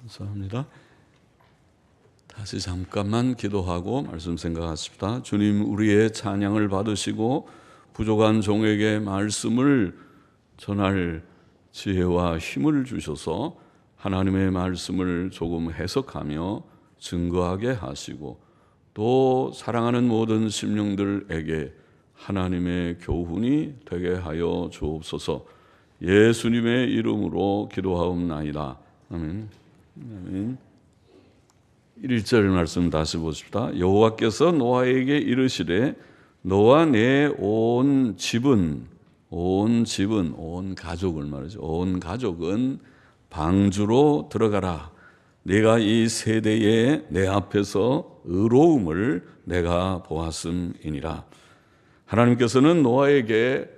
감사합니다. 다시 잠깐만 기도하고 말씀 생각하십시다. 주님, 우리의 찬양을 받으시고 부족한 종에게 말씀을 전할 지혜와 힘을 주셔서 하나님의 말씀을 조금 해석하며 증거하게 하시고 또 사랑하는 모든 심령들에게 하나님의 교훈이 되게 하여 주옵소서. 예수님의 이름으로 기도하옵나이다. 아멘. 아멘. 1절 말씀 다시 보십시다. 여호와께서 노아에게 이르시되 너와 내 온 집은 온 가족을 말이죠. 온 가족은 방주로 들어가라. 내가 이 세대에 내 앞에서 의로움을 내가 보았음이니라. 하나님께서는 노아에게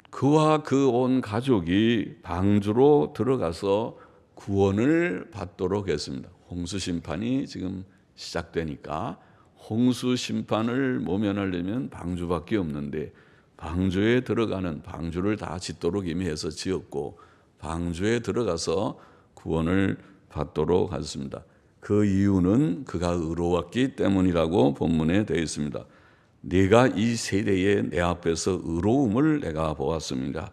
그와 그 온 가족이 방주로 들어가서 구원을 받도록 했습니다. 홍수 심판이 지금 시작되니까 홍수 심판을 모면하려면 방주밖에 없는데 방주에 들어가는, 방주를 다 짓도록 이미 해서 지었고 방주에 들어가서 구원을 받도록 하셨습니다. 그 이유는 그가 의로웠기 때문이라고 본문에 되어 있습니다. 네가 이 세대에 내 앞에서 의로움을 내가 보았습니다.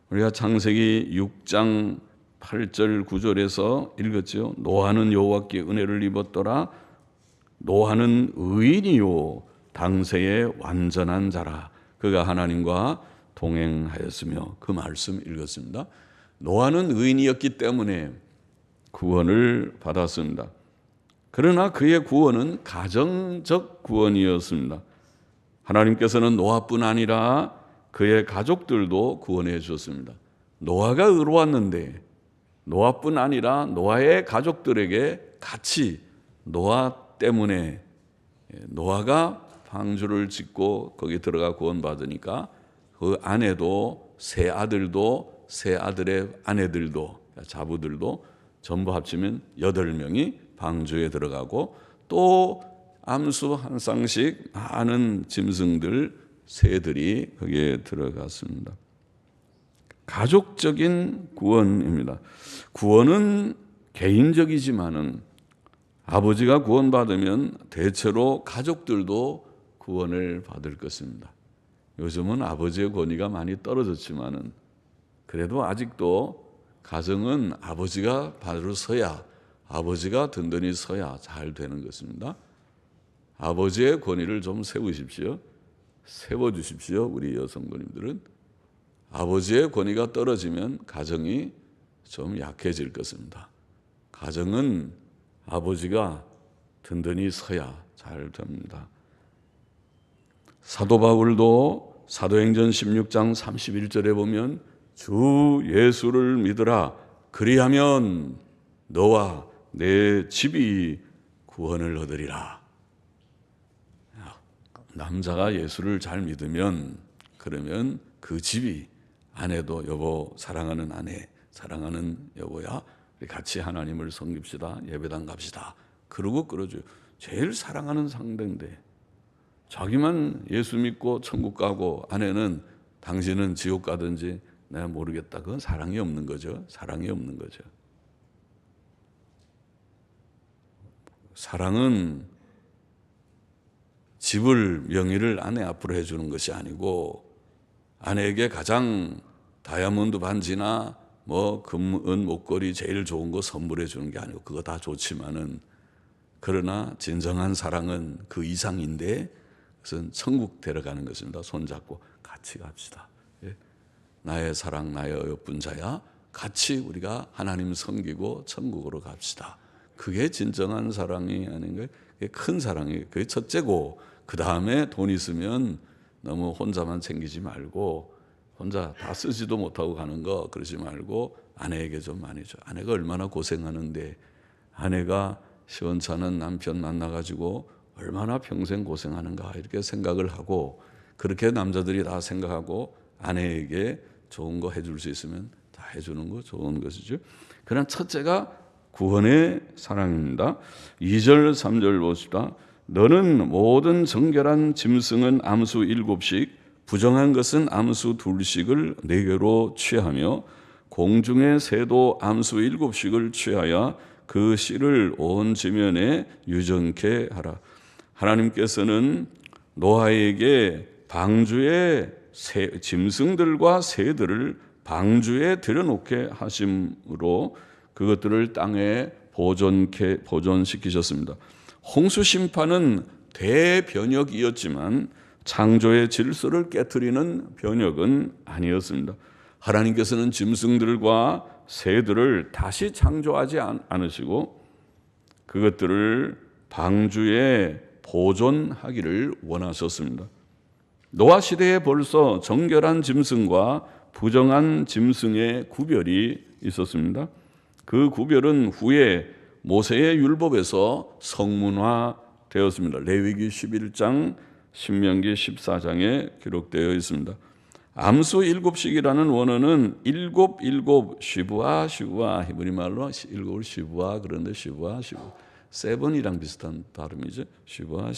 우리가 창세기 6장 8절 9절에서 읽었죠. 노아는 여호와께 은혜를 입었더라. 노아는 의인이요 당세의 완전한 자라. 그가 하나님과 동행하였으며, 그 말씀 읽었습니다. 노아는 의인이었기 때문에 구원을 받았습니다. 그러나 그의 구원은 가정적 구원이었습니다. 하나님께서는 노아뿐 아니라 그의 가족들도 구원해 주셨습니다. 노아가 의로웠는데 노아뿐 아니라 노아의 가족들에게 같이 노아 때문에, 노아가 방주를 짓고 거기 들어가 구원받으니까 그 아내도 세 아들도 세 아들의 아내들도 자부들도 전부 합치면 8명이 방주에 들어가고 또 암수 한 쌍씩 많은 짐승들 새들이 거기에 들어갔습니다. 가족적인 구원입니다. 구원은 개인적이지만은 아버지가 구원받으면 대체로 가족들도 구원을 받을 것입니다. 요즘은 아버지의 권위가 많이 떨어졌지만은 그래도 아직도 가정은 아버지가 바로 서야, 아버지가 든든히 서야 잘 되는 것입니다. 아버지의 권위를 좀 세우십시오. 세워주십시오. 우리 여성분들은 아버지의 권위가 떨어지면 가정이 좀 약해질 것입니다. 가정은 아버지가 든든히 서야 잘 됩니다. 사도 바울도 사도행전 16장 31절에 보면 주 예수를 믿으라. 그리하면 너와 내 집이 구원을 얻으리라. 남자가 예수를 잘 믿으면 그러면 그 집이, 아내도 여보, 사랑하는 아내, 사랑하는 여보야, 우리 같이 하나님을 섬깁시다. 예배당 갑시다. 그러고 끌어줘요. 제일 사랑하는 상대인데 자기만 예수 믿고 천국 가고 아내는 당신은 지옥 가든지 내가 모르겠다. 그건 사랑이 없는 거죠. 사랑이 없는 거죠. 사랑은 집을, 명의를 아내 앞으로 해주는 것이 아니고 아내에게 가장 다이아몬드 반지나 뭐 금은 목걸이 제일 좋은 거 선물해 주는 게 아니고, 그거 다 좋지만은 그러나 진정한 사랑은 그 이상인데 그것은 천국 데려가는 것입니다. 손잡고 같이 갑시다. 예? 나의 사랑, 나의 어여쁜 자야, 같이 우리가 하나님 섬기고 천국으로 갑시다. 그게 진정한 사랑이 아닌가요? 그게 큰 사랑이, 그게 첫째고, 그 다음에 돈 있으면 너무 혼자만 챙기지 말고 혼자 다 쓰지도 못하고 가는 거 그러지 말고 아내에게 좀 많이 줘. 아내가 얼마나 고생하는데, 아내가 시원찮은 남편 만나가지고 얼마나 평생 고생하는가 이렇게 생각을 하고, 그렇게 남자들이 다 생각하고 아내에게 좋은 거 해줄 수 있으면 다 해주는 거 좋은 것이죠. 그러나 첫째가 구원의 사랑입니다. 2절 3절 봅시다. 너는 모든 정결한 짐승은 암수 7씩, 부정한 것은 암수 2씩을 내게로 취하며 공중의 새도 암수 7씩을 취하여 그 씨를 온 지면에 유정케 하라. 하나님께서는 노아에게 방주의 짐승들과 새들을 방주에 들여놓게 하심으로 그것들을 땅에 보존시키셨습니다. 홍수 심판은 대변혁이었지만 창조의 질서를 깨트리는 변혁은 아니었습니다. 하나님께서는 짐승들과 새들을 다시 창조하지 않으시고 그것들을 방주에 보존하기를 원하셨습니다. 노아 시대에 벌써 정결한 짐승과 부정한 짐승의 구별이 있었습니다. 그 구별은 후에 모세의 율법에서 성문화되었습니다. 레위기 11장, 신명기 14장에 기록되어 있습니다. 암수 7식이라는 원어는 일곱 시부아 히브리 말로 일곱을 시부아 그런데 시부아 세븐이랑 비슷한 발음이죠. 시부아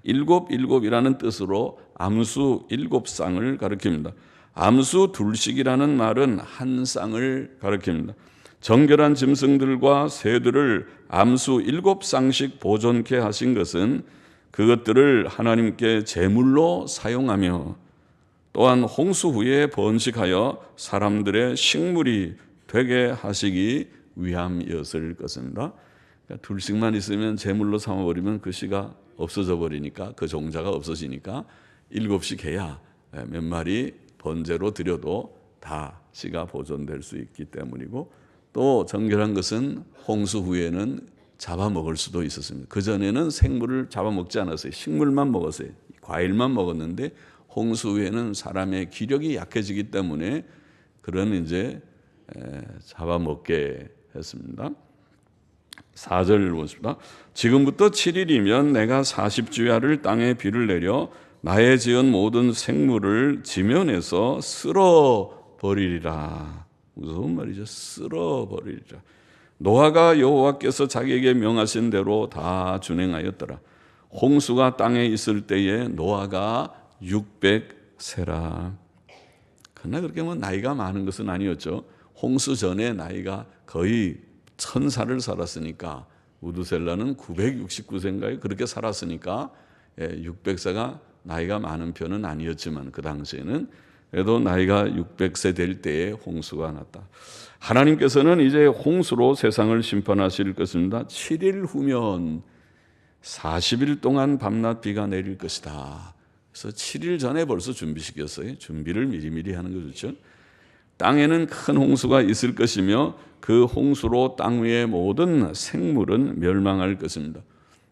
일곱이라는 뜻으로 암수 7쌍을 가리킵니다. 암수 2식이라는 말은 한 쌍을 가리킵니다. 정결한 짐승들과 새들을 암수 7쌍씩 보존케 하신 것은 그것들을 하나님께 제물로 사용하며 또한 홍수 후에 번식하여 사람들의 식물이 되게 하시기 위함이었을 것입니다. 그러니까 둘씩만 있으면 제물로 삼아버리면 그 씨가 없어져 버리니까 그 종자가 없어지니까 7씩 해야 몇 마리 번제로 드려도 다 씨가 보존될 수 있기 때문이고 또 정결한 것은 홍수 후에는 잡아먹을 수도 있었습니다. 그전에는 생물을 잡아먹지 않았어요. 식물만 먹었어요. 과일만 먹었는데 홍수 후에는 사람의 기력이 약해지기 때문에 그런 이제 잡아먹게 했습니다. 4절 보십니다. 지금부터 7일이면 내가 40주야를 땅에 비를 내려 나의 지은 모든 생물을 지면에서 쓸어버리리라. 무서운 말이죠. 쓸어버리리라. 노아가 여호와께서 자기에게 명하신 대로 다 준행하였더라. 홍수가 땅에 있을 때에 노아가 600세라. 그러나 그렇게 나이가 많은 것은 아니었죠. 홍수 전에 나이가 거의 1000살을 살았으니까 우두셀라는 969세인가요? 그렇게 살았으니까 600세가 나이가 많은 편은 아니었지만 그 당시에는 그래도 나이가 600세 될 때에 홍수가 났다. 하나님께서는 이제 홍수로 세상을 심판하실 것입니다. 7일 후면 40일 동안 밤낮 비가 내릴 것이다. 그래서 7일 전에 벌써 준비시켰어요. 준비를 미리미리 하는 거 좋죠. 땅에는 큰 홍수가 있을 것이며 그 홍수로 땅 위의 모든 생물은 멸망할 것입니다.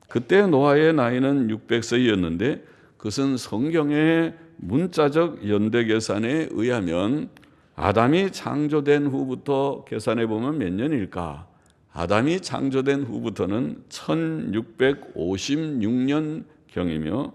그때 노아의 나이는 600세였는데 그것은 성경의 문자적 연대 계산에 의하면 아담이 창조된 후부터 계산해 보면 몇 년일까? 아담이 창조된 후부터는 1656년경이며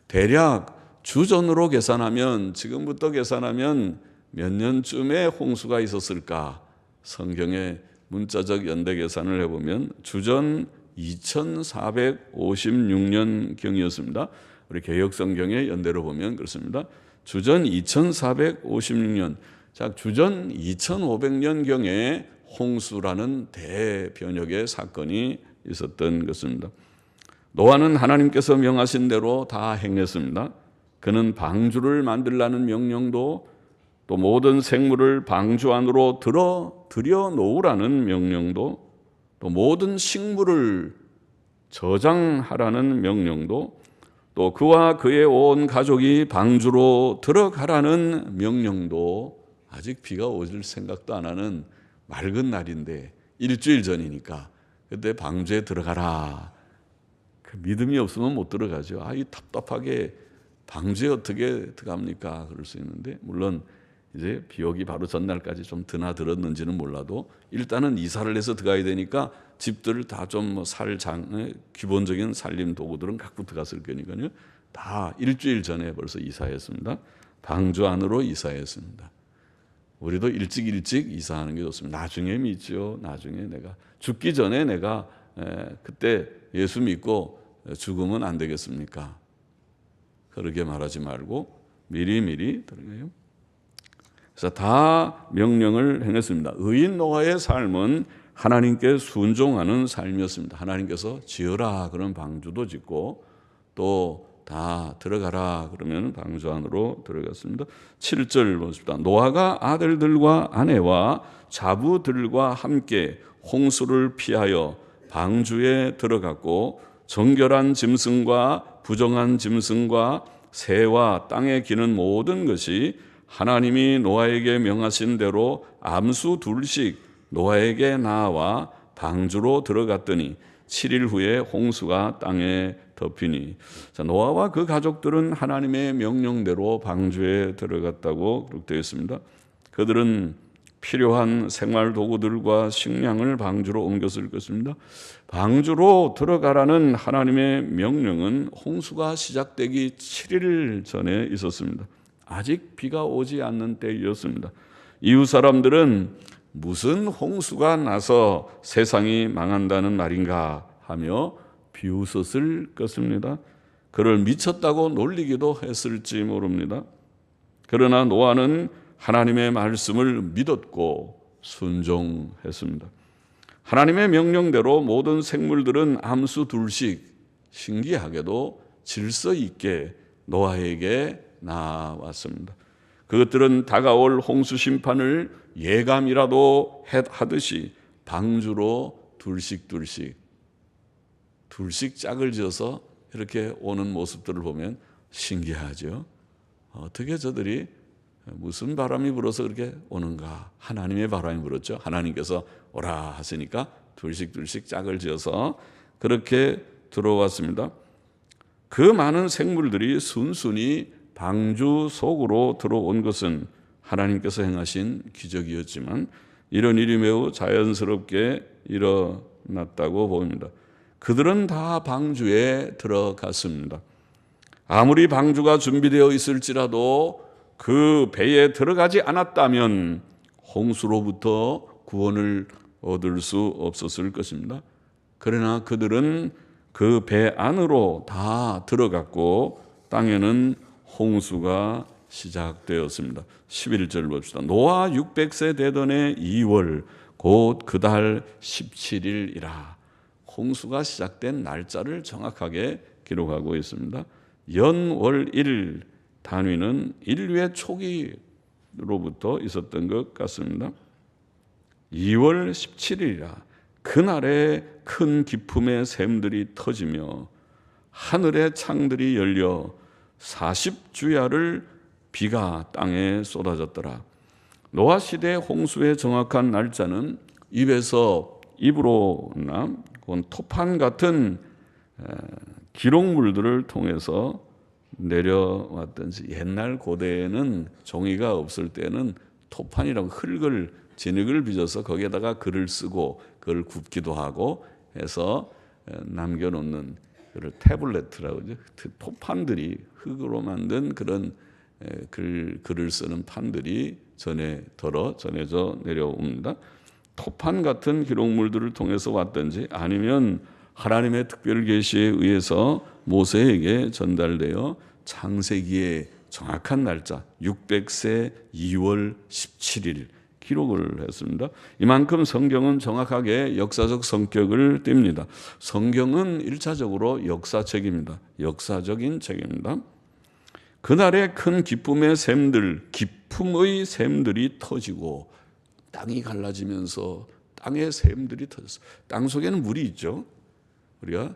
대략 주전으로 계산하면 지금부터 계산하면 몇 년쯤에 홍수가 있었을까? 성경의 문자적 연대 계산을 해보면 주전 2456년경이었습니다. 우리 개역성경의 연대로 보면 그렇습니다. 주전 2456년, 자 주전 2500년경에 홍수라는 대변혁의 사건이 있었던 것입니다. 노아는 하나님께서 명하신 대로 다 행했습니다. 그는 방주를 만들라는 명령도 또 모든 생물을 방주 안으로 들여놓으라는 명령도 또 모든 식물을 저장하라는 명령도 또 그와 그의 온 가족이 방주로 들어가라는 명령도 아직 비가 오질 생각도 안 하는 맑은 날인데 일주일 전이니까 그때 방주에 들어가라. 그 믿음이 없으면 못 들어가죠. 이 답답하게 방주에 어떻게 들어갑니까? 그럴 수 있는데 물론 이제 비오기 바로 전날까지 좀 드나들었는지는 몰라도 일단은 이사를 해서 들어가야 되니까 집들을 다 좀 기본적인 살림 도구들은 갖고 들어갔을 거니까요. 다 일주일 전에 벌써 이사했습니다. 방주 안으로 이사했습니다. 우리도 일찍 이사하는 게 좋습니다. 나중에 믿죠. 나중에 내가 죽기 전에 내가 그때 예수 믿고 죽으면 안 되겠습니까? 그렇게 말하지 말고 미리 들어가요. 그래서 다 명령을 행했습니다. 의인 노아의 삶은 하나님께 순종하는 삶이었습니다. 하나님께서 지어라 그런 방주도 짓고 또 다 들어가라 그러면 방주 안으로 들어갔습니다. 7절 보십시다. 노아가 아들들과 아내와 자부들과 함께 홍수를 피하여 방주에 들어갔고 정결한 짐승과 부정한 짐승과 새와 땅에 기는 모든 것이 하나님이 노아에게 명하신 대로 암수 둘씩 노아에게 나와 방주로 들어갔더니 7일 후에 홍수가 땅에 덮이니. 자, 노아와 그 가족들은 하나님의 명령대로 방주에 들어갔다고 기록되어 있습니다. 그들은 필요한 생활 도구들과 식량을 방주로 옮겼을 것입니다. 방주로 들어가라는 하나님의 명령은 홍수가 시작되기 7일 전에 있었습니다. 아직 비가 오지 않는 때였습니다. 이웃 사람들은 무슨 홍수가 나서 세상이 망한다는 말인가 하며 비웃었을 것입니다. 그를 미쳤다고 놀리기도 했을지 모릅니다. 그러나 노아는 하나님의 말씀을 믿었고 순종했습니다. 하나님의 명령대로 모든 생물들은 암수 둘씩 신기하게도 질서 있게 노아에게 나왔습니다. 그것들은 다가올 홍수 심판을 예감이라도 하듯이 방주로 둘씩 짝을 지어서 이렇게 오는 모습들을 보면 신기하죠. 어떻게 저들이 무슨 바람이 불어서 그렇게 오는가? 하나님의 바람이 불었죠. 하나님께서 오라 하시니까 둘씩 짝을 지어서 그렇게 들어왔습니다. 그 많은 생물들이 순순히 방주 속으로 들어온 것은 하나님께서 행하신 기적이었지만 이런 일이 매우 자연스럽게 일어났다고 봅니다. 그들은 다 방주에 들어갔습니다. 아무리 방주가 준비되어 있을지라도 그 배에 들어가지 않았다면 홍수로부터 구원을 얻을 수 없었을 것입니다. 그러나 그들은 그 배 안으로 다 들어갔고 땅에는 홍수가 시작되었습니다. 11절 봅시다. 노아 600세 되던 해 2월 곧 그 달 17일이라. 홍수가 시작된 날짜를 정확하게 기록하고 있습니다. 연월일 단위는 인류의 초기로부터 있었던 것 같습니다. 2월 17일이라. 그날에 큰 기품의 샘들이 터지며 하늘의 창들이 열려 40주야를 비가 땅에 쏟아졌더라. 노아 시대 홍수의 정확한 날짜는 입으로나 토판 같은 기록물들을 통해서 내려왔던지, 옛날 고대에는 종이가 없을 때는 토판이라고 흙을 진흙을 빚어서 거기에다가 글을 쓰고 그걸 굽기도 하고 해서 남겨놓는 그걸 태블릿이라고 하죠. 토판들이 흙으로 만든 그런 글을 쓰는 판들이 전해져 내려옵니다. 토판 같은 기록물들을 통해서 왔든지 아니면 하나님의 특별 계시에 의해서 모세에게 전달되어 창세기의 정확한 날짜 600세 2월 17일 기록을 했습니다. 이만큼 성경은 정확하게 역사적 성격을 띱니다. 성경은 1차적으로 역사책입니다. 역사적인 책입니다. 그날의 큰 기쁨의 샘들이 터지고 땅이 갈라지면서 땅의 샘들이 터졌어요. 땅 속에는 물이 있죠. 우리가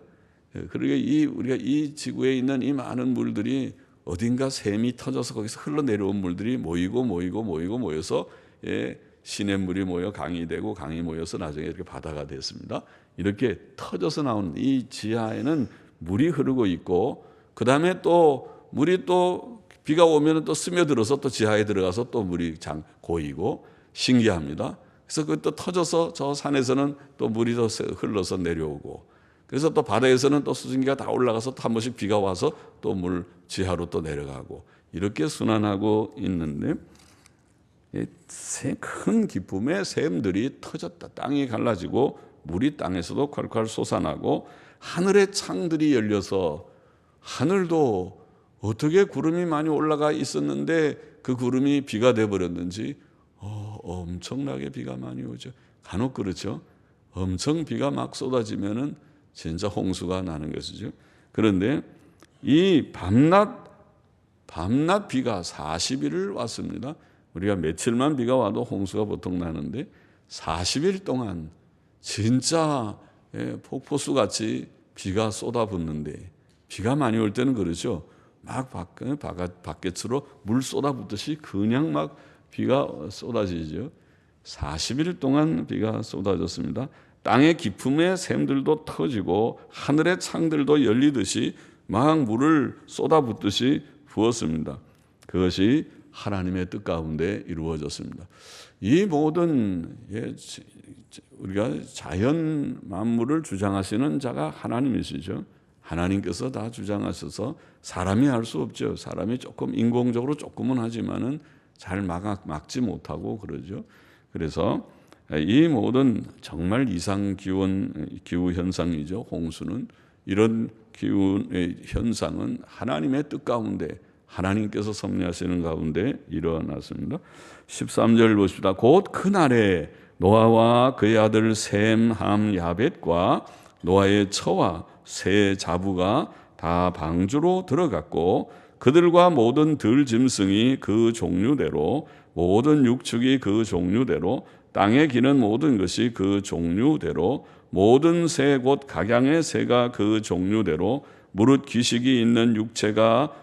이 지구에 있는 이 많은 물들이 어딘가 샘이 터져서 거기서 흘러내려온 물들이 모여서 시냇물이 모여 강이 되고 강이 모여서 나중에 이렇게 바다가 됐습니다. 이렇게 터져서 나온 이 지하에는 물이 흐르고 있고 그 다음에 또 물이 또 비가 오면 또 스며들어서 또 지하에 들어가서 또 물이 고이고 신기합니다. 그래서 그것도 터져서 저 산에서는 또 물이 더 흘러서 내려오고 그래서 또 바다에서는 또 수증기가 다 올라가서 또 한 번씩 비가 와서 또 물 지하로 또 내려가고 이렇게 순환하고 있는데 큰 기쁨의 샘들이 터졌다. 땅이 갈라지고 물이 땅에서도 콸콸 솟아나고 하늘의 창들이 열려서 하늘도 어떻게 구름이 많이 올라가 있었는데 그 구름이 비가 돼버렸는지 엄청나게 비가 많이 오죠. 간혹 그렇죠. 엄청 비가 막 쏟아지면은 진짜 홍수가 나는 것이죠. 그런데 이 밤낮 비가 40일을 왔습니다. 우리가 며칠만 비가 와도 홍수가 보통 나는데 40일 동안 진짜 폭포수 같이 비가 쏟아붓는데, 비가 많이 올 때는 그러죠. 막 바깥으로 물 쏟아붓듯이 그냥 막 비가 쏟아지죠. 40일 동안 비가 쏟아졌습니다. 땅의 깊음의 샘들도 터지고 하늘의 창들도 열리듯이 막 물을 쏟아붓듯이 부었습니다. 그것이 하나님의 뜻 가운데 이루어졌습니다. 이 모든 우리가 자연 만물을 주장하시는 자가 하나님이시죠. 하나님께서 다 주장하셔서 사람이 할 수 없죠. 사람이 조금 인공적으로 조금은 하지만은 잘 막지 못하고 그러죠. 그래서 이 모든 정말 이상 기후 현상이죠. 홍수는 이런 기후 현상은 하나님의 뜻 가운데, 하나님께서 섭리하시는 가운데 일어났습니다. 13절 보십시다. 곧 그날에 노아와 그의 아들 셈, 함, 야벳과 노아의 처와 세 자부가 다 방주로 들어갔고 그들과 모든 들짐승이 그 종류대로, 모든 육축이 그 종류대로, 땅에 기는 모든 것이 그 종류대로, 모든 새 곧 각양의 새가 그 종류대로, 무릇 기식이 있는 육체가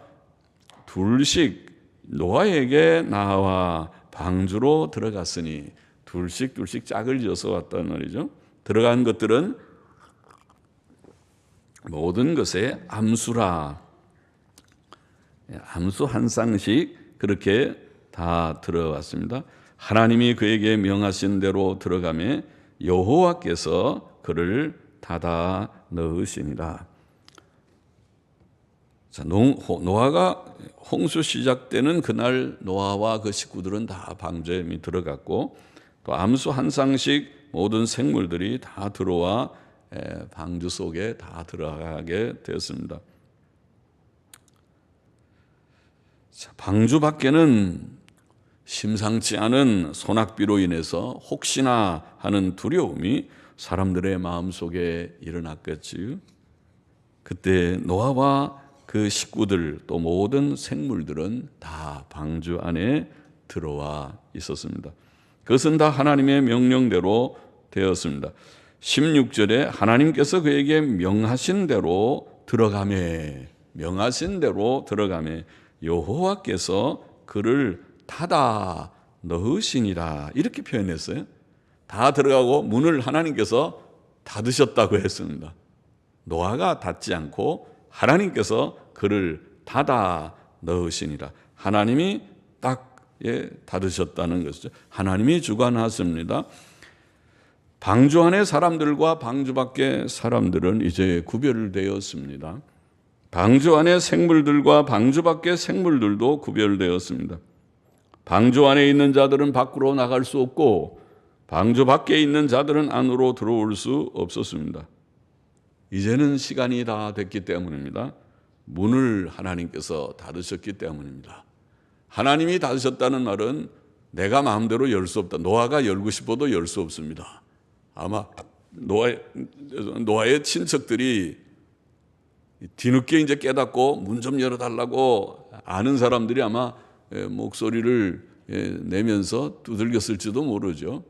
둘씩 노아에게 나와 방주로 들어갔으니, 둘씩 짝을 지어서 왔단 말이죠. 들어간 것들은 모든 것에 암수라, 암수 한 쌍씩 그렇게 다 들어왔습니다. 하나님이 그에게 명하신 대로 들어가매 여호와께서 그를 닫아 넣으시니라. 자, 노아가 홍수 시작되는 그날 노아와 그 식구들은 다 방주에 들어갔고, 또 암수 한 쌍씩 모든 생물들이 다 들어와 방주 속에 다 들어가게 되었습니다. 자, 방주 밖에는 심상치 않은 소낙비로 인해서 혹시나 하는 두려움이 사람들의 마음속에 일어났겠지요. 그때 노아와 그 식구들 또 모든 생물들은 다 방주 안에 들어와 있었습니다. 그것은 다 하나님의 명령대로 되었습니다. 16절에 하나님께서 그에게 명하신 대로 들어가매 여호와께서 그를 닫아 넣으시니라, 이렇게 표현했어요. 다 들어가고 문을 하나님께서 닫으셨다고 했습니다. 노아가 닫지 않고 하나님께서 그를 닫아 넣으시니라. 하나님이 딱 닫으셨다는 것이죠. 하나님이 주관하십니다. 방주 안의 사람들과 방주 밖의 사람들은 이제 구별되었습니다. 방주 안의 생물들과 방주 밖의 생물들도 구별되었습니다. 방주 안에 있는 자들은 밖으로 나갈 수 없고 방주 밖에 있는 자들은 안으로 들어올 수 없었습니다. 이제는 시간이 다 됐기 때문입니다. 문을 하나님께서 닫으셨기 때문입니다. 하나님이 닫으셨다는 말은 내가 마음대로 열 수 없다. 노아가 열고 싶어도 열 수 없습니다. 아마 노아의 친척들이 뒤늦게 이제 깨닫고 문 좀 열어달라고 아는 사람들이 아마 목소리를 내면서 두들겼을지도 모르죠.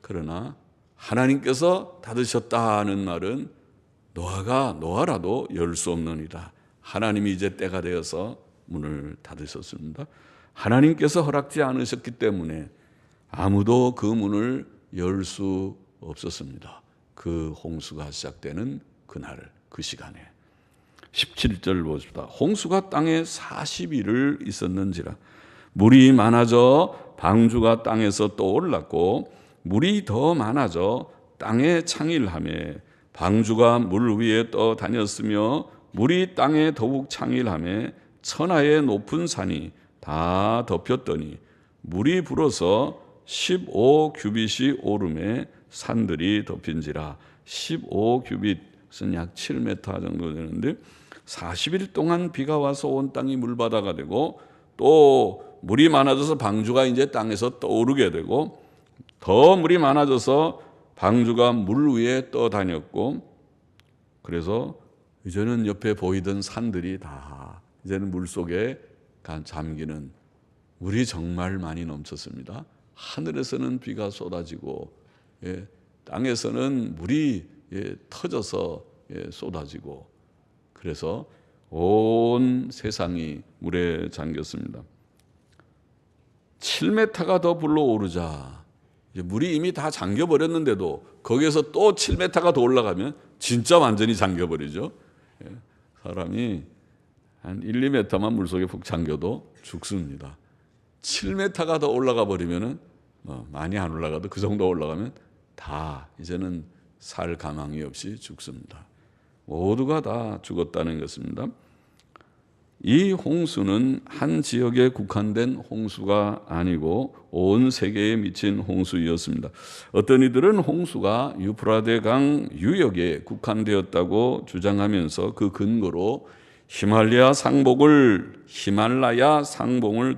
그러나 하나님께서 닫으셨다는 말은 노아라도 열 수 없느니라. 하나님이 이제 때가 되어서 문을 닫으셨습니다. 하나님께서 허락지 않으셨기 때문에 아무도 그 문을 열 수 없었습니다. 그 홍수가 시작되는 그날, 그 시간에. 17절 보십시다. 홍수가 땅에 40일을 있었는지라. 물이 많아져 방주가 땅에서 떠올랐고 물이 더 많아져 땅에 창일하며 방주가 물 위에 떠 다녔으며 물이 땅에 더욱 창일하며 천하의 높은 산이 다 덮였더니 물이 불어서 15규빗이 오름에 산들이 덮인지라. 15규빗은 약 7m 정도 되는데 40일 동안 비가 와서 온 땅이 물바다가 되고 또 물이 많아져서 방주가 이제 땅에서 떠오르게 되고 더 물이 많아져서 방주가 물 위에 떠다녔고, 그래서 이제는 옆에 보이던 산들이 다 이제는 물속에 잠기는, 물이 정말 많이 넘쳤습니다. 하늘에서는 비가 쏟아지고, 땅에서는 물이 터져서 쏟아지고, 그래서 온 세상이 물에 잠겼습니다. 7m가 더 불러오르자, 물이 이미 다 잠겨버렸는데도 거기에서 또 7m가 더 올라가면 진짜 완전히 잠겨버리죠. 사람이 한 1, 2m만 물속에 푹 잠겨도 죽습니다. 7m가 더 올라가 버리면은 많이 안 올라가도 그 정도 올라가면 다 이제는 살 가망이 없이 죽습니다. 모두가 다 죽었다는 것입니다. 이 홍수는 한 지역에 국한된 홍수가 아니고 온 세계에 미친 홍수였습니다. 어떤 이들은 홍수가 유프라데 강 유역에 국한되었다고 주장하면서 그 근거로 히말라야 상봉을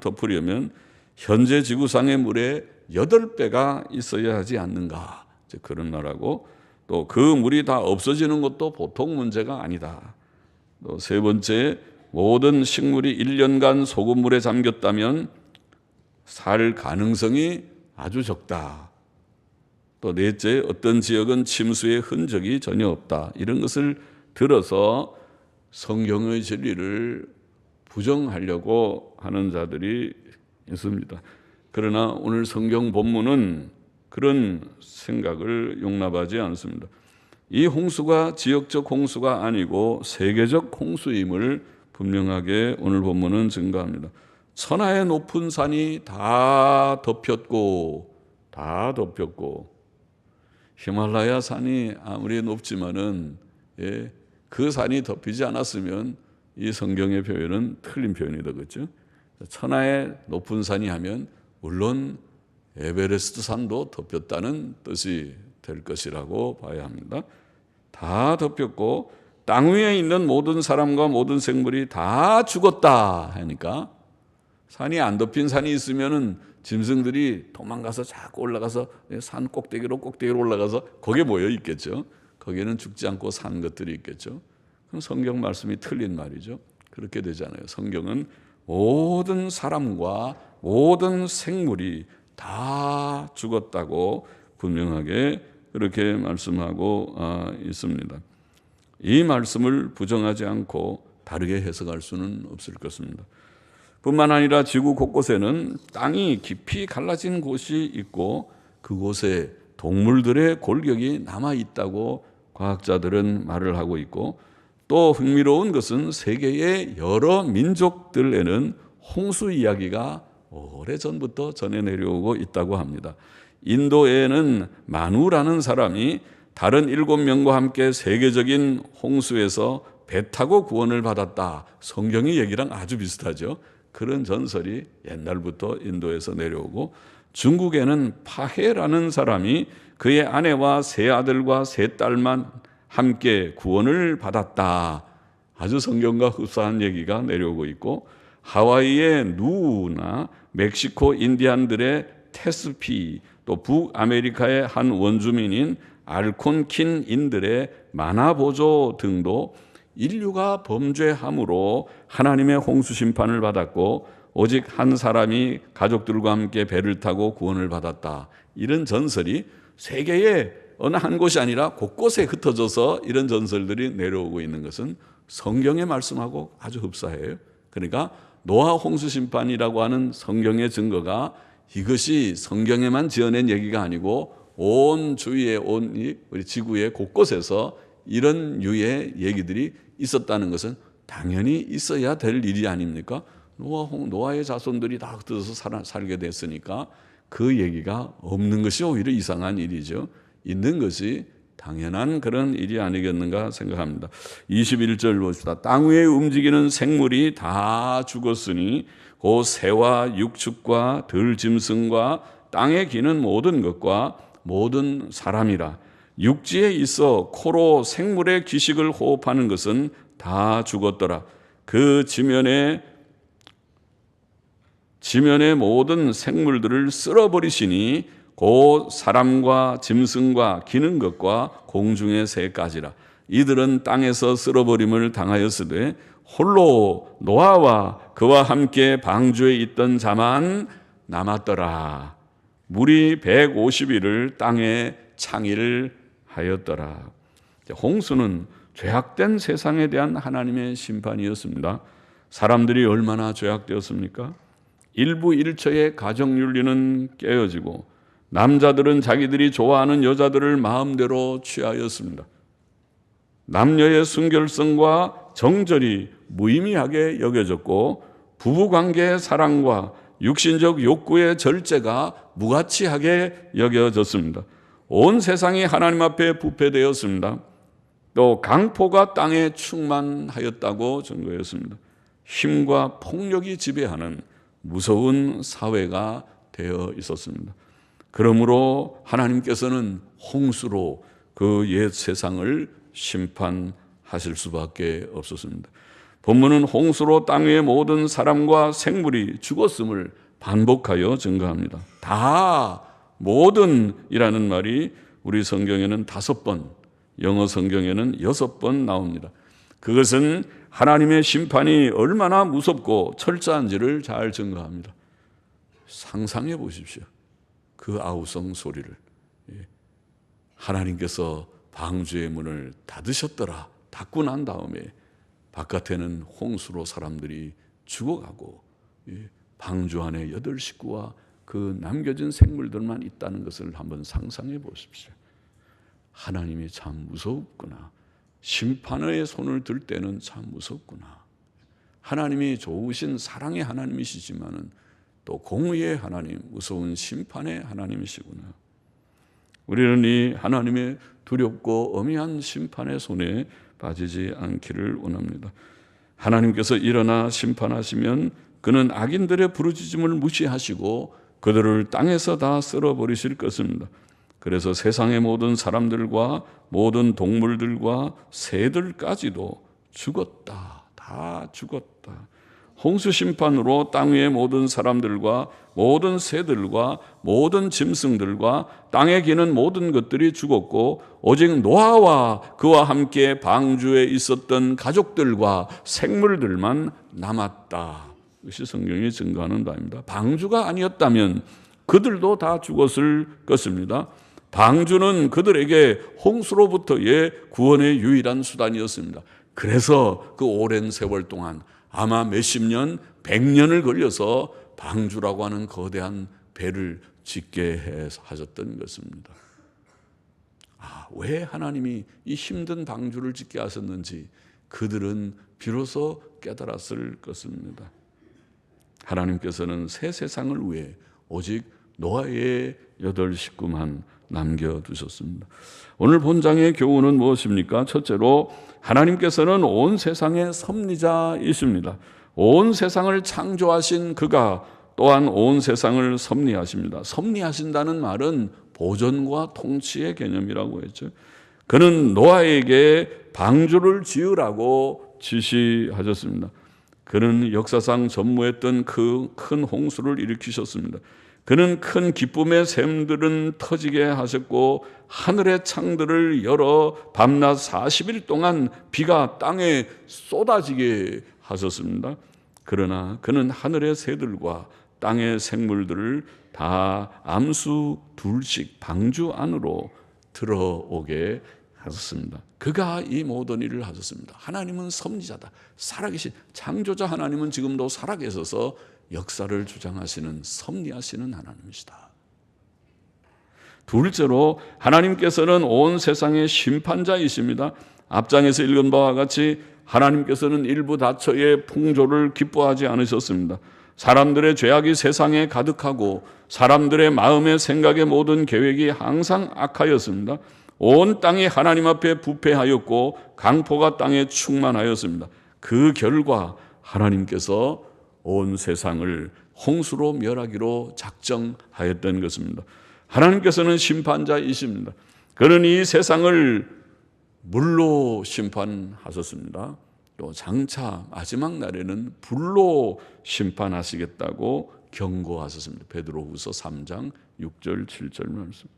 덮으려면 현재 지구상의 물의 8배가 있어야 하지 않는가, 그런 말하고, 또 그 물이 다 없어지는 것도 보통 문제가 아니다. 또 세 번째, 모든 식물이 1년간 소금물에 잠겼다면 살 가능성이 아주 적다. 또 넷째, 어떤 지역은 침수의 흔적이 전혀 없다. 이런 것을 들어서 성경의 진리를 부정하려고 하는 자들이 있습니다. 그러나 오늘 성경 본문은 그런 생각을 용납하지 않습니다. 이 홍수가 지역적 홍수가 아니고 세계적 홍수임을 분명하게 오늘 본문은 증거합니다. 천하의 높은 산이 다 덮였고 히말라야 산이 아무리 높지만은 그 산이 덮이지 않았으면 이 성경의 표현은 틀린 표현이다, 그렇죠? 천하의 높은 산이 하면 물론 에베레스트 산도 덮였다는 뜻이 될 것이라고 봐야 합니다. 다 덮였고 땅 위에 있는 모든 사람과 모든 생물이 다 죽었다 하니까, 산이 안 덮인 산이 있으면은 짐승들이 도망가서 자꾸 올라가서 산 꼭대기로 올라가서 거기에 모여 있겠죠. 거기에는 죽지 않고 산 것들이 있겠죠. 그럼 성경 말씀이 틀린 말이죠. 그렇게 되잖아요. 성경은 모든 사람과 모든 생물이 다 죽었다고 분명하게 그렇게 말씀하고 있습니다. 이 말씀을 부정하지 않고 다르게 해석할 수는 없을 것입니다. 뿐만 아니라 지구 곳곳에는 땅이 깊이 갈라진 곳이 있고 그곳에 동물들의 골격이 남아있다고 과학자들은 말을 하고 있고, 또 흥미로운 것은 세계의 여러 민족들에는 홍수 이야기가 오래전부터 전해 내려오고 있다고 합니다. 인도에는 마누라는 사람이 다른 7명과 함께 세계적인 홍수에서 배 타고 구원을 받았다. 성경의 얘기랑 아주 비슷하죠. 그런 전설이 옛날부터 인도에서 내려오고, 중국에는 파해라는 사람이 그의 아내와 세 아들과 세 딸만 함께 구원을 받았다. 아주 성경과 흡사한 얘기가 내려오고 있고, 하와이의 누우나 멕시코 인디안들의 테스피, 또 북아메리카의 한 원주민인 알콘킨인들의 마나보조 등도 인류가 범죄함으로 하나님의 홍수 심판을 받았고 오직 한 사람이 가족들과 함께 배를 타고 구원을 받았다. 이런 전설이 세계의 어느 한 곳이 아니라 곳곳에 흩어져서 이런 전설들이 내려오고 있는 것은 성경의 말씀하고 아주 흡사해요. 그러니까 노아 홍수 심판이라고 하는 성경의 증거가 이것이 성경에만 지어낸 얘기가 아니고 온 주위에 우리 지구의 곳곳에서 이런 유의 얘기들이 있었다는 것은 당연히 있어야 될 일이 아닙니까? 노아의 자손들이 다 흩어져서 살게 됐으니까 그 얘기가 없는 것이 오히려 이상한 일이죠. 있는 것이 당연한 그런 일이 아니겠는가 생각합니다. 21절 봅시다. 땅 위에 움직이는 생물이 다 죽었으니 그 새와 육축과 들짐승과 땅에 기는 모든 것과 모든 사람이라. 육지에 있어 코로 생물의 기식을 호흡하는 것은 다 죽었더라. 그 지면의 모든 생물들을 쓸어버리시니 곧 사람과 짐승과 기는 것과 공중의 새까지라. 이들은 땅에서 쓸어버림을 당하였으되 홀로 노아와 그와 함께 방주에 있던 자만 남았더라. 물이 150일을 땅에 창의를 하였더라. 홍수는 죄악된 세상에 대한 하나님의 심판이었습니다. 사람들이 얼마나 죄악되었습니까? 일부 일처의 가정윤리는 깨어지고 남자들은 자기들이 좋아하는 여자들을 마음대로 취하였습니다. 남녀의 순결성과 정절이 무의미하게 여겨졌고 부부관계의 사랑과 육신적 욕구의 절제가 무가치하게 여겨졌습니다. 온 세상이 하나님 앞에 부패되었습니다. 또 강포가 땅에 충만하였다고 증거했습니다. 힘과 폭력이 지배하는 무서운 사회가 되어 있었습니다. 그러므로 하나님께서는 홍수로 그 옛 세상을 심판하실 수밖에 없었습니다. 본문은 홍수로 땅 위의 모든 사람과 생물이 죽었음을 반복하여 증거합니다. 다, 모든이라는 말이 우리 성경에는 5번, 영어 성경에는 6번 나옵니다. 그것은 하나님의 심판이 얼마나 무섭고 철저한지를 잘 증거합니다. 상상해 보십시오. 그 아우성 소리를. 하나님께서 방주의 문을 닫으셨더라. 닫고 난 다음에 바깥에는 홍수로 사람들이 죽어가고 방주 안에 8 식구와 그 남겨진 생물들만 있다는 것을 한번 상상해 보십시오. 하나님이 참 무섭구나. 심판의 손을 들 때는 참 무섭구나. 하나님이 좋으신 사랑의 하나님이시지만은 또 공의의 하나님, 무서운 심판의 하나님이시구나. 우리는 이 하나님의 두렵고 엄연한 심판의 손에 빠지지 않기를 원합니다. 하나님께서 일어나 심판하시면 그는 악인들의 부르짖음을 무시하시고 그들을 땅에서 다 쓸어버리실 것입니다. 그래서 세상의 모든 사람들과 모든 동물들과 새들까지도 죽었다. 다 죽었다. 홍수 심판으로 땅 위의 모든 사람들과 모든 새들과 모든 짐승들과 땅에 기는 모든 것들이 죽었고 오직 노아와 그와 함께 방주에 있었던 가족들과 생물들만 남았다. 이것이 성경이 증거하는 바입니다. 방주가 아니었다면 그들도 다 죽었을 것입니다. 방주는 그들에게 홍수로부터의 구원의 유일한 수단이었습니다. 그래서 그 오랜 세월 동안 아마 몇십 년, 100년을 걸려서 방주라고 하는 거대한 배를 짓게 하셨던 것입니다. 왜 하나님이 이 힘든 방주를 짓게 하셨는지 그들은 비로소 깨달았을 것입니다. 하나님께서는 새 세상을 위해 오직 노아의 8 식구만 남겨두셨습니다. 오늘 본장의 교훈은 무엇입니까? 첫째로 하나님께서는 온 세상의 섭리자이십니다. 온 세상을 창조하신 그가 또한 온 세상을 섭리하십니다. 섭리하신다는 말은 보존과 통치의 개념이라고 했죠. 그는 노아에게 방주를 지으라고 지시하셨습니다. 그는 역사상 전무했던 그 큰 홍수를 일으키셨습니다. 그는 큰 기쁨의 샘들은 터지게 하셨고 하늘의 창들을 열어 밤낮 40일 동안 비가 땅에 쏟아지게 하셨습니다. 그러나 그는 하늘의 새들과 땅의 생물들을 다 암수 둘씩 방주 안으로 들어오게 하셨습니다. 그가 이 모든 일을 하셨습니다. 하나님은 섭리자다. 살아계신 창조자 하나님은 지금도 살아계셔서 역사를 주장하시는 섭리하시는 하나님이시다. 둘째로 하나님께서는 온 세상의 심판자이십니다. 앞장에서 읽은 바와 같이 하나님께서는 일부 다처의 풍조를 기뻐하지 않으셨습니다. 사람들의 죄악이 세상에 가득하고 사람들의 마음의 생각의 모든 계획이 항상 악하였습니다. 온 땅이 하나님 앞에 부패하였고 강포가 땅에 충만하였습니다. 그 결과 하나님께서 온 세상을 홍수로 멸하기로 작정하였던 것입니다. 하나님께서는 심판자이십니다. 그는 이 세상을 물로 심판하셨습니다. 또 장차 마지막 날에는 불로 심판하시겠다고 경고하셨습니다. 베드로후서 3장 6절 7절 말씀.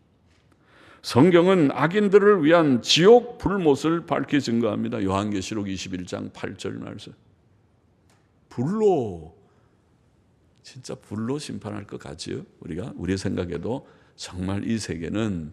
성경은 악인들을 위한 지옥 불못을 밝히 증거합니다. 요한계시록 21장 8절 말씀. 불로, 진짜 불로 심판할 것 같지요? 우리 생각에도 정말 이 세계는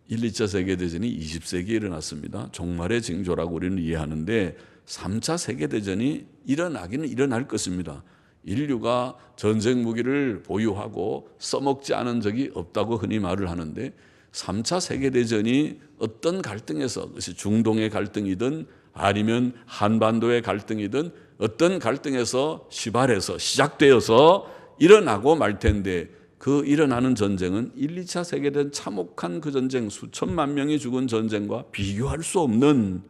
1, 2차 세계대전이 20세기에 일어났습니다. 종말의 징조라고 우리는 이해하는데 3차 세계대전이 일어나기는 일어날 것입니다. 인류가 전쟁 무기를 보유하고 써먹지 않은 적이 없다고 흔히 말을 하는데 3차 세계대전이 어떤 갈등에서, 그것이 중동의 갈등이든 아니면 한반도의 갈등이든 어떤 갈등에서 시발해서 시작되어서 일어나고 말 텐데, 그 일어나는 전쟁은 1, 2차 세계대전 참혹한 그 전쟁, 수천만 명이 죽은 전쟁과 비교할 수 없는,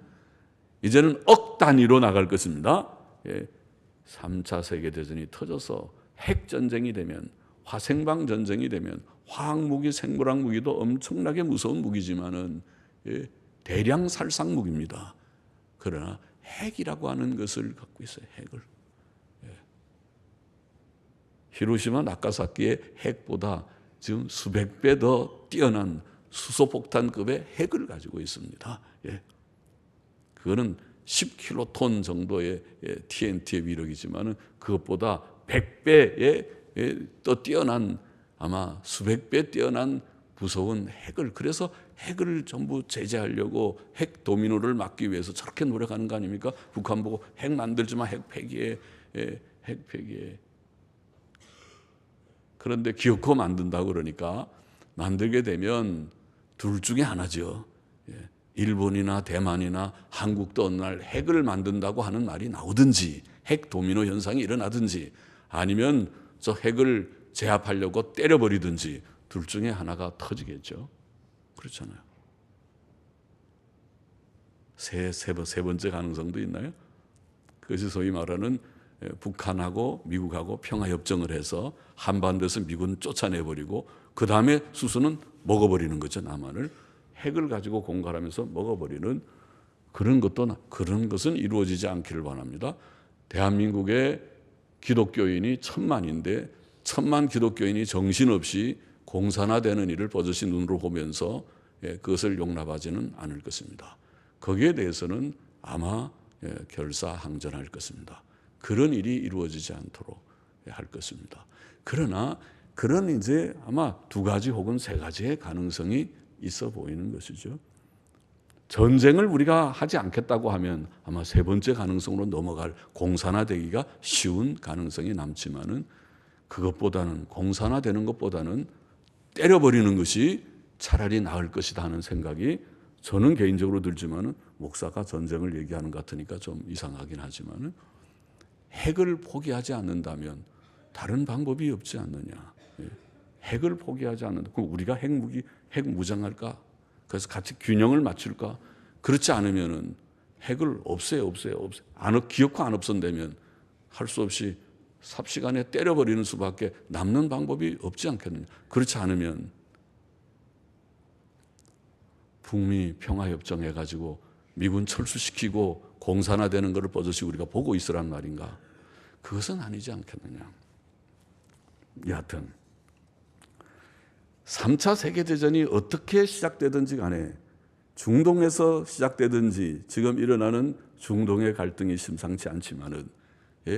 이제는 억 단위로 나갈 것입니다. 3차 세계대전이 터져서 핵전쟁이 되면, 화생방 전쟁이 되면, 화학무기, 생물학 무기도 엄청나게 무서운 무기지만은 대량 살상 무기입니다. 그러나 핵이라고 하는 것을 갖고 있어요. 핵을. 히로시마 나가사키의 핵보다 지금 수백 배 더 뛰어난 수소폭탄급의 핵을 가지고 있습니다. 그거는 10킬로톤 정도의 TNT의 위력이지만 그것보다 100배의 또 뛰어난, 아마 수백 배 뛰어난 무서운 핵을, 그래서 핵을 전부 제재하려고 핵 도미노를 막기 위해서 저렇게 노력하는 거 아닙니까? 북한 보고 핵 만들지만 핵 폐기해, 핵 폐기해. 그런데 기어코 만든다고 그러니까 만들게 되면 둘 중에 하나죠. 일본이나 대만이나 한국도 어느 날 핵을 만든다고 하는 말이 나오든지, 핵 도미노 현상이 일어나든지, 아니면 저 핵을 제압하려고 때려버리든지, 둘 중에 하나가 터지겠죠. 그렇잖아요. 세 번째 가능성도 있나요? 그것이 소위 말하는 북한하고 미국하고 평화협정을 해서 한반도에서 미군 쫓아내버리고 그 다음에 수수는 먹어버리는 거죠. 남한을 핵을 가지고 공갈하면서 먹어버리는 그런 것은 이루어지지 않기를 바랍니다. 대한민국의 기독교인이 1000만인데 1000만 기독교인이 정신없이 공산화되는 일을 버젓이 눈으로 보면서 그것을 용납하지는 않을 것입니다. 거기에 대해서는 아마 결사항전할 것입니다. 그런 일이 이루어지지 않도록 할 것입니다. 그러나 그런 이제 아마 2가지 혹은 3가지의 가능성이 있어 보이는 것이죠. 전쟁을 우리가 하지 않겠다고 하면 아마 3번째 가능성으로 넘어갈, 공산화되기가 쉬운 가능성이 남지만은, 그것보다는, 공산화되는 것보다는 때려버리는 것이 차라리 나을 것이다 하는 생각이 저는 개인적으로 들지만은, 목사가 전쟁을 얘기하는 것 같으니까 좀 이상하긴 하지만은, 핵을 포기하지 않는다면 다른 방법이 없지 않느냐. 핵을 포기하지 않는다. 그럼 우리가 핵 무장할까? 그래서 같이 균형을 맞출까? 그렇지 않으면은 핵을 없애요. 기어코 안 없앤다면 할 수 없이 삽시간에 때려버리는 수밖에 남는 방법이 없지 않겠느냐. 그렇지 않으면 북미 평화협정 해가지고 미군 철수시키고 공산화되는 것을 버젓이 우리가 보고 있으란 말인가? 그것은 아니지 않겠느냐. 여하튼 3차 세계대전이 어떻게 시작되든지 간에, 중동에서 시작되든지 지금 일어나는 중동의 갈등이 심상치 않지만은,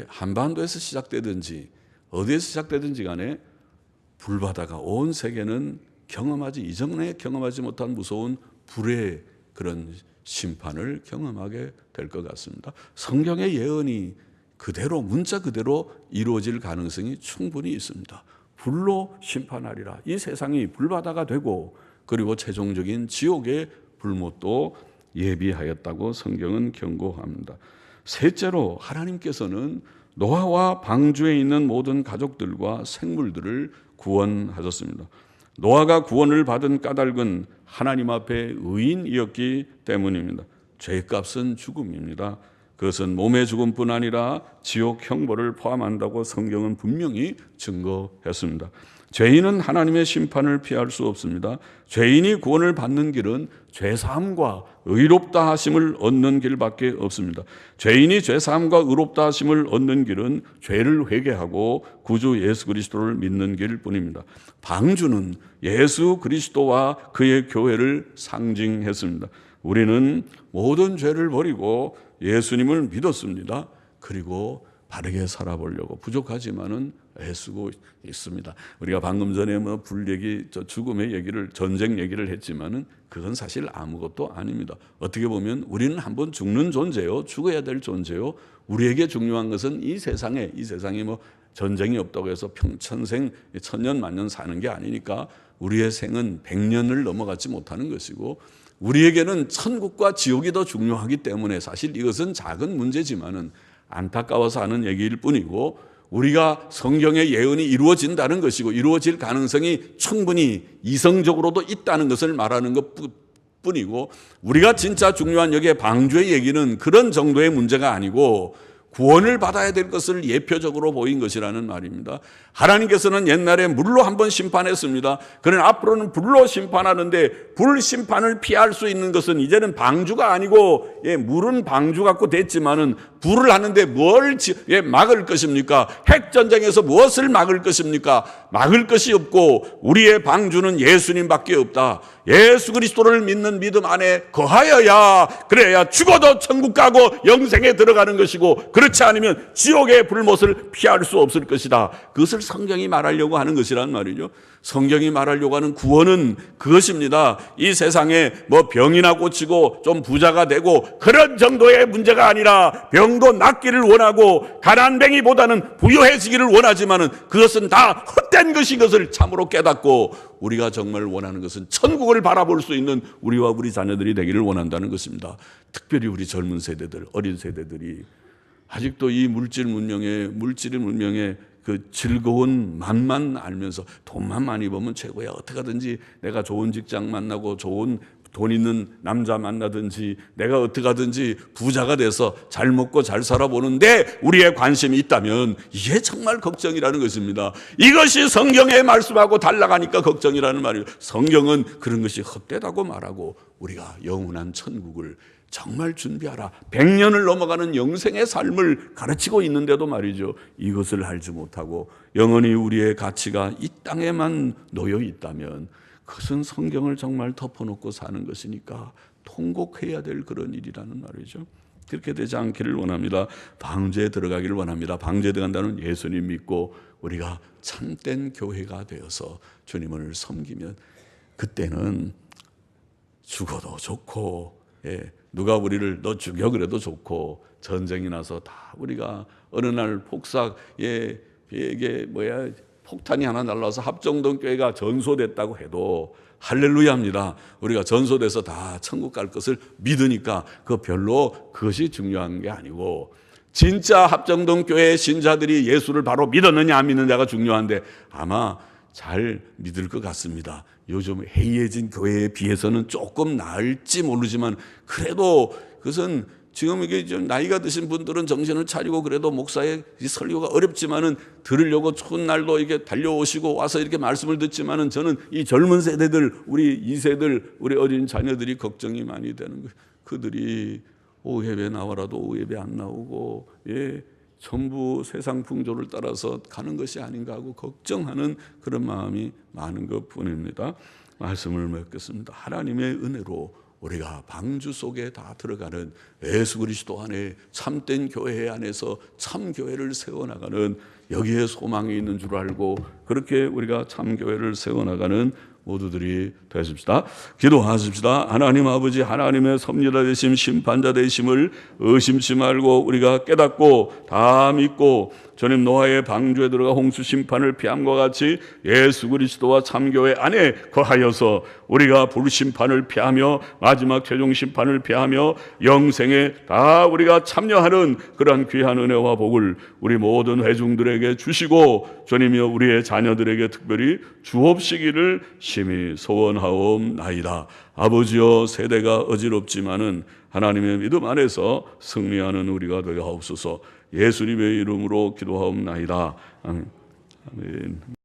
한반도에서 시작되든지 어디에서 시작되든지 간에 불바다가 온 세계는 이전에 경험하지 못한 무서운 불의 그런 심판을 경험하게 될 것 같습니다. 성경의 예언이 그대로, 문자 그대로 이루어질 가능성이 충분히 있습니다. 불로 심판하리라. 이 세상이 불바다가 되고, 그리고 최종적인 지옥의 불못도 예비하였다고 성경은 경고합니다. 셋째로, 하나님께서는 노아와 방주에 있는 모든 가족들과 생물들을 구원하셨습니다. 노아가 구원을 받은 까닭은 하나님 앞에 의인이었기 때문입니다. 죄값은 죽음입니다. 그것은 몸의 죽음뿐 아니라 지옥 형벌을 포함한다고 성경은 분명히 증거했습니다. 죄인은 하나님의 심판을 피할 수 없습니다. 죄인이 구원을 받는 길은 죄사함과 의롭다 하심을 얻는 길밖에 없습니다. 죄인이 죄사함과 의롭다 하심을 얻는 길은 죄를 회개하고 구주 예수 그리스도를 믿는 길뿐입니다. 방주는 예수 그리스도와 그의 교회를 상징했습니다. 우리는 모든 죄를 버리고 예수님을 믿었습니다. 그리고 바르게 살아보려고 부족하지만은 애쓰고 있습니다. 우리가 방금 전에 불 얘기, 죽음의 얘기를, 전쟁 얘기를 했지만은 그건 사실 아무것도 아닙니다. 어떻게 보면 우리는 한번 죽는 존재요, 죽어야 될 존재요. 우리에게 중요한 것은 이 세상이 전쟁이 없다고 해서 평천생 천년 만년 사는 게 아니니까 우리의 생은 100년을 넘어가지 못하는 것이고, 우리에게는 천국과 지옥이 더 중요하기 때문에 사실 이것은 작은 문제지만은 안타까워서 하는 얘기일 뿐이고, 우리가 성경의 예언이 이루어진다는 것이고 이루어질 가능성이 충분히 이성적으로도 있다는 것을 말하는 것 뿐이고, 우리가 진짜 중요한 여기에 방주의 얘기는 그런 정도의 문제가 아니고 구원을 받아야 될 것을 예표적으로 보인 것이라는 말입니다. 하나님께서는 옛날에 물로 한번 심판했습니다. 그러나 앞으로는 불로 심판하는데, 불 심판을 피할 수 있는 것은 이제는 방주가 아니고, 물은 방주 갖고 됐지만은 불을 하는데 뭘 막을 것입니까? 핵전쟁에서 무엇을 막을 것입니까? 막을 것이 없고 우리의 방주는 예수님밖에 없다. 예수 그리스도를 믿는 믿음 안에 거하여야, 그래야 죽어도 천국 가고 영생에 들어가는 것이고, 그렇지 않으면 지옥의 불못을 피할 수 없을 것이다. 그것을 성경이 말하려고 하는 것이란 말이죠. 성경이 말하려고 하는 구원은 그것입니다. 이 세상에 병이나 고치고 좀 부자가 되고 그런 정도의 문제가 아니라, 병도 낫기를 원하고 가난뱅이보다는 부유해지기를 원하지만은 그것은 다 헛된 것인 것을 참으로 깨닫고, 우리가 정말 원하는 것은 천국을 바라볼 수 있는 우리와 우리 자녀들이 되기를 원한다는 것입니다. 특별히 우리 젊은 세대들, 어린 세대들이 아직도 이 물질 문명의 그 즐거운 맛만 알면서 돈만 많이 벌면 최고야, 어떻게 하든지 내가 좋은 직장 만나고 좋은 돈 있는 남자 만나든지 내가 어떻게 하든지 부자가 돼서 잘 먹고 잘 살아보는데 우리의 관심이 있다면 이게 정말 걱정이라는 것입니다. 이것이 성경의 말씀하고 달라가니까 걱정이라는 말이에요. 성경은 그런 것이 헛되다고 말하고 우리가 영원한 천국을 정말 준비하라, 100년을 넘어가는 영생의 삶을 가르치고 있는데도 말이죠, 이것을 알지 못하고 영원히 우리의 가치가 이 땅에만 놓여 있다면 그것은 성경을 정말 덮어놓고 사는 것이니까 통곡해야 될 그런 일이라는 말이죠. 그렇게 되지 않기를 원합니다. 방주에 들어가기를 원합니다. 방주에 들어간다는 예수님 믿고 우리가 참된 교회가 되어서 주님을 섬기면 그때는 죽어도 좋고, 누가 우리를 너 죽여 그래도 좋고, 전쟁이 나서 다 우리가 어느 날 폭탄이 하나 날라와서 합정동 교회가 전소됐다고 해도 할렐루야입니다. 우리가 전소돼서 다 천국 갈 것을 믿으니까 별로 그것이 중요한 게 아니고, 진짜 합정동 교회 신자들이 예수를 바로 믿었느냐 안 믿느냐가 중요한데 아마 잘 믿을 것 같습니다. 요즘 해이해진 교회에 비해서는 조금 나을지 모르지만 그래도 그것은 지금 이게 좀 나이가 드신 분들은 정신을 차리고 그래도 목사의 설교가 어렵지만은 들으려고 추운 날도 이게 달려오시고 와서 이렇게 말씀을 듣지만은 저는 이 젊은 세대들, 우리 2세들, 우리 어린 자녀들이 걱정이 많이 되는 거예요. 그들이 오후 예배 나와라도 오후 예배 안 나오고, 전부 세상 풍조를 따라서 가는 것이 아닌가 하고 걱정하는 그런 마음이 많은 것 뿐입니다. 말씀을 맺겠습니다. 하나님의 은혜로 우리가 방주 속에 다 들어가는 예수 그리스도 안에 참된 교회 안에서 참 교회를 세워나가는, 여기에 소망이 있는 줄 알고 그렇게 우리가 참 교회를 세워나가는 모두들이 되십시다. 기도하십시다. 하나님 아버지, 하나님의 섭리자 되심, 심판자 되심을 의심치 말고 우리가 깨닫고 다 믿고 주님 노아의 방주에 들어가 홍수 심판을 피함과 같이 예수 그리스도와 참교회 안에 거하여서 우리가 불심판을 피하며 마지막 최종 심판을 피하며 영생에 다 우리가 참여하는 그러한 귀한 은혜와 복을 우리 모든 회중들에게 주시고 주님이여 우리의 자녀들에게 특별히 주옵시기를 심히 소원하옵나이다. 아버지여, 세대가 어지럽지만은 하나님의 믿음 안에서 승리하는 우리가 되게 하옵소서. 예수님의 이름으로 기도하옵나이다. 아멘.